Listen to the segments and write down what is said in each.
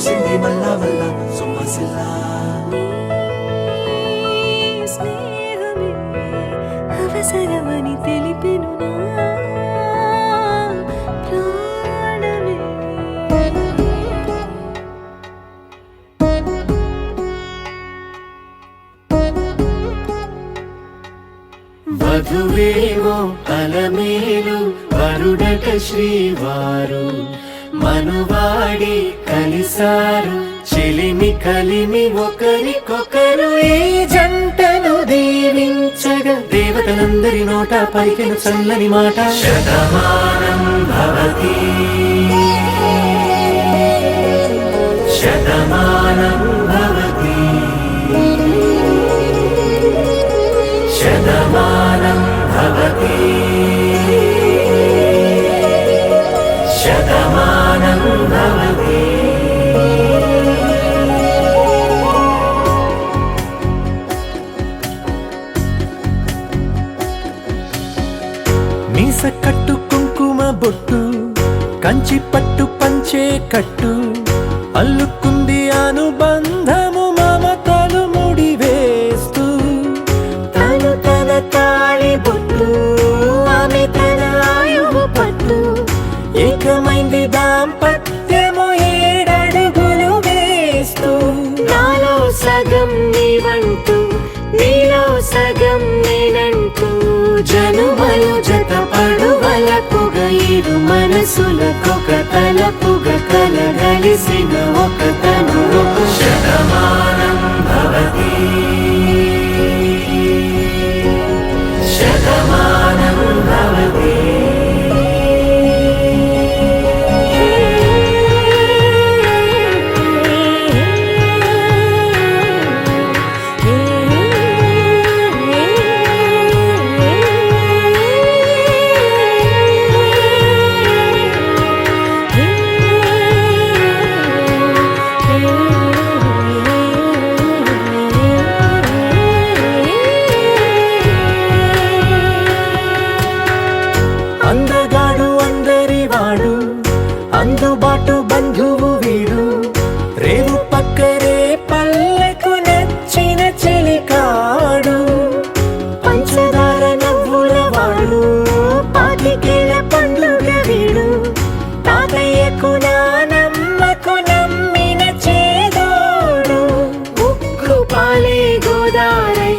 చూసింది మళ్ళా మళ్ళా సొమ్మసిల్లా స్నేహమే అవసరమని తెలిపెను నా ప్రాణమే. వధువేవో అలమేలు వరుడట శ్రీవారు మనువాడి కలిసారు చెలిమి కలిమి ఒకరికొకరు ఈ జంటను దీవించగా దేవతలందరి నోట పలికెను చల్లని మాట శతమానం భవతి శతమానం భవతి శతమానం భవతి శతమానం భవతి. మీస కట్టు కుంకుమ బొట్టు కంచి పట్టు పంచే కట్టు అల్లుకుంది అనుబంధము మమతలు ముడివేస్తూ తను తన తాళి బొట్టు ఆమె తన ఆయువు పట్టు ఏకమైంది దాంపత్యము 7 అడుగులు వేస్తూ నాలో సగం నీవంటూ నీలో సగం నేనంటూ జనుమలు జత పడువలపుగ ఇరు మనసులకొక తలపుగ కలగలిసిన ఒక తను శతమానం భవతి శతమానం భవతి. అందగాడు అందరివాడు అందుబాటు బంధువు వీడు రేవు పక్కరే పల్లెకు నచ్చిన చెలికాడు పంచదార నవ్వుల వాడు పాతికేల పండుగ వీడు తాతయ్యకు నానమ్మకు నమ్మిన చేదోడు ఉక్కు పాలే గోదారై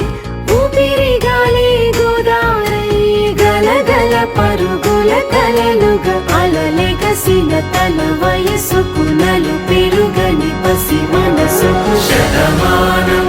ఊపిరి గాలే గోదారై గలగల పరుగుల కలలుగా అలలెగసిన తన వయసుకు నలు పెరుగని పసి మనసుకు శతమానం